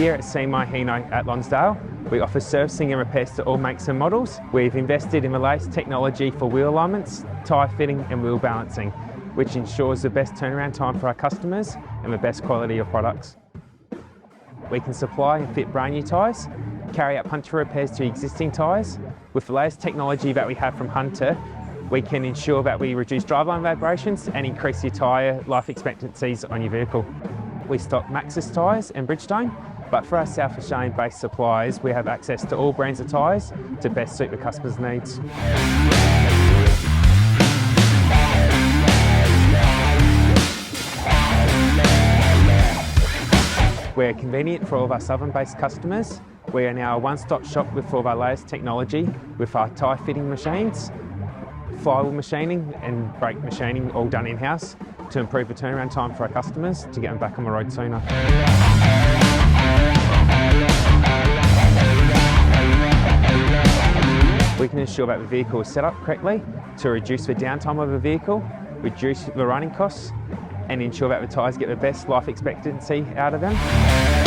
Here at CMI Hino at Lonsdale, we offer servicing and repairs to all makes and models. We've invested in the latest technology for wheel alignments, tyre fitting and wheel balancing, which ensures the best turnaround time for our customers and the best quality of products. We can supply and fit brand new tyres, carry out puncture repairs to existing tyres. With the latest technology that we have from Hunter, we can ensure that we reduce driveline vibrations and increase your tyre life expectancies on your vehicle. We stock Maxxis tyres and Bridgestone, but for our South Australian based suppliers, we have access to all brands of tyres to best suit the customer's needs. We're convenient for all of our southern-based customers. We are now a one-stop shop with all of our latest technology with our tyre fitting machines, flywheel machining and brake machining all done in-house to improve the turnaround time for our customers to get them back on the road sooner. We can ensure that the vehicle is set up correctly to reduce the downtime of the vehicle, reduce the running costs and ensure that the tyres get the best life expectancy out of them.